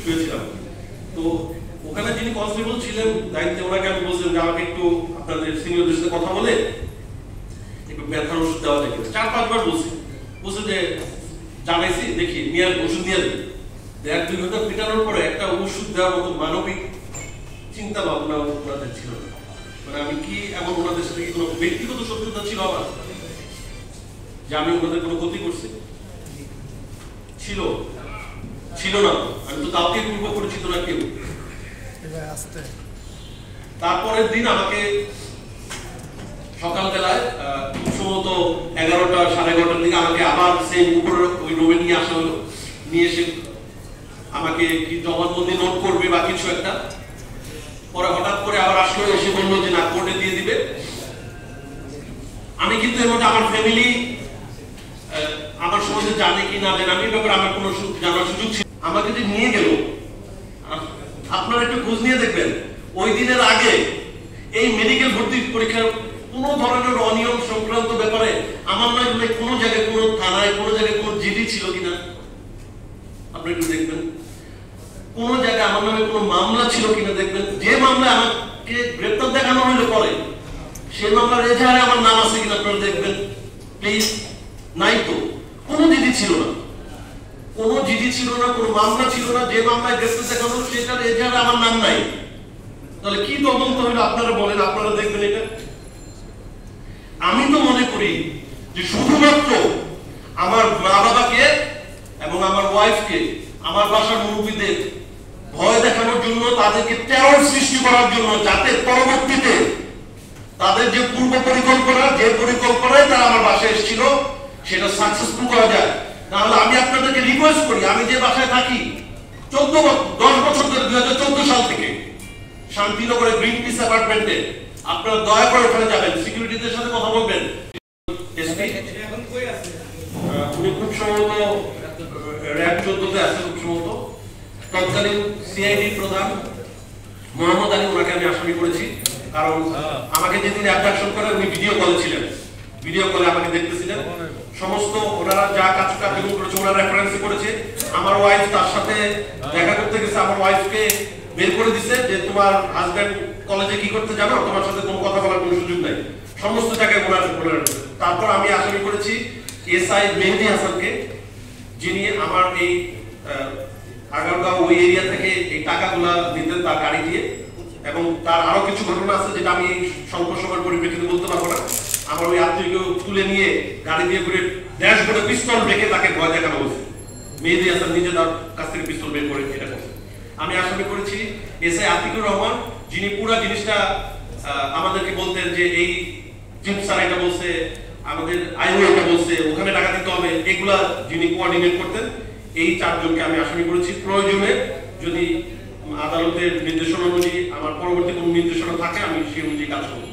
শুয়েছিলাম। তো ওখানে যিনি কনস্টেবল ছিলেন দায়িত্বে, ওনাকে আমি বলছিলাম যে আমাকে একটু আপনাদের সিনিয়রদের সাথে কথা বলে একটু ব্যথার ওষুধ দেওয়া যায় কিনা। 4-5 বার বলছে যে জানাইছি, দেখি নিয়ে ওষুধ নিয়ে দেবে। 1-2 ঘন্টা পিটানোর পরে একটা ওষুধ দেওয়ার মতো মানবিক চিন্তা ভাবনা ওনাদের ছিল না। মানে আমি কি এমন ওনাদের সাথে কি কোনো ব্যক্তিগত শত্রুতা ছিল আমার, যে আমি ওনাদের কোনো ক্ষতি করছি? ছিল না। আমি তো কাউকে পূর্ব পরিচিত না কেউ। তারপরের দিন আমাকে সকালবেলায় খুব সম্ভবত 11টা 11:30টার দিকে আমাকে আবার সেই উপরের ওই রুমে নিয়ে আসা হলো। নিয়ে এসে আমাকে কি জবানবন্দি নোট করবে বা কিছু একটা, পরে হঠাৎ করে আবার আসলো, এসে বললো যে না, কোর্টে দিয়ে দিবে। আমি কিন্তু এর মধ্যে আমার ফ্যামিলি আমার সম্বন্ধে জানে কি না জানে, আমি ব্যাপারে আমার কোনো জানার সুযোগ ছিল। আমাকে যে নিয়ে গেল, আপনারা একটু খোঁজ নিয়ে দেখবেন, ওই দিনের আগে এই মেডিকেল ভর্তি পরীক্ষার কোনো ধরনের অনিয়ম সংক্রান্ত ব্যাপারে আমার নামে কোনো জায়গায়, কোনো থানায়, কোনো জায়গায় কোনো জিডি ছিল কিনা আপনি একটু দেখবেন। কোন জায়গায় আমার নামে কোনো মামলা ছিল কিনা দেখবেন। যে মামলায় আমাকে গ্রেপ্তার দেখানো হইলে পরে সেই মামলার এজাহারে আমার নাম আছে কিনা আপনারা দেখবেন প্লিজ। নাই তো, কোনো জিডি ছিল না, কোনো মামলা ছিল না। যে মামলায় গ্রেপ্তার দেখানো সেটার এজাহারে আমার নাম নাই। তাহলে কি তদন্ত হইলো আপনারা বলেন, আপনারা দেখবেন এটা। আমি তো মনে করি যে শুধুমাত্র আমার মা বাবাকে এবং আমার ওয়াইফকে, আমার বাসার মুরব্বীদের ভয় দেখানোর জন্য, তাদেরকে টেরর সৃষ্টি করার জন্য, যাতে পরবর্তীতে তাদের যে পূর্ব পরিকল্পনা, যে পরিকল্পনায় তারা আমার বাসায় এসেছিল সেটা সাকসেসফুল করা যায়। তাহলে আমি আপনাদেরকে রিকোয়েস্ট করি, আমি যে বাসায় থাকি 10 বছর ধরে, 2014 সাল থেকে শান্তিনগরে গ্রিন পিস অ্যাপার্টমেন্টে, আপনারা দয়া করে ওখানে যাবেন, সিকিউরিটিদের সাথে কথা বলবেন। উনি খুব সম্ভবত র‍্যাব 14-তে আছে, খুব সম্ভবত তৎকালীন সিআইডি প্রধান মোহাম্মদ আলী, ওনাকে আমি আসামি করেছি। কারণ আমাকে যেদিন অ্যাবডাকশন করে উনি ভিডিও কলে ছিলেন, ভিডিও কলে আমাকে দেখতেছিলেন। সমস্ত ওনারা যা কার্যক্রম করেছে ওনারা রেফারেন্স করেছে। আমার ওয়াইফ তার সাথে দেখা করতে গেছে, আমার ওয়াইফকে বের করে দিছে যে তোমার হাজবেন্ড কলেজে কি করতে জানো, তোমার সাথে কোনো কথা বলার কোনো সুযোগ নাই। সমস্ত জায়গায় ওনারা। তারপর আমি আসামি করেছি এসআই মেহেদী হাসানকে, যিনি আমার এই আগারগাঁও ওই এরিয়া থেকে এই টাকাগুলা নিতেন তার গাড়ি দিয়ে। এবং তার আরো কিছু ঘটনা আছে যেটা আমি স্বল্প সময়ের পরিপ্রেক্ষিতে বলতে পারবো না। আমার ওই আত্মীয়কে তুলে নিয়ে গাড়ি দিয়ে ঘুরে ড্যাশবোর্ডে পিস্তল রেখে তাকে ভয় দেখানো হয়েছে। মেহেদী হাসান নিজে তার কাছ থেকে পিস্তল বের করে এটা করছে। আমি আসামি করেছি এসআই আতিকুর রহমান, যিনি পুরো জিনিসটা আমাদেরকে বলতেন যে এই চিফ স্যার এটা বলছে, আমাদের আইও এটা বলছে, ওখানে টাকা দিতে হবে, এগুলা যিনি কোঅর্ডিনেট করতেন। এই 4 জনকে আমি আসামি করেছি। প্রয়োজনে যদি আদালতের নির্দেশনা অনুযায়ী আমার পরবর্তী কোনো নির্দেশনা থাকে আমি সেই অনুযায়ী কাজ করব।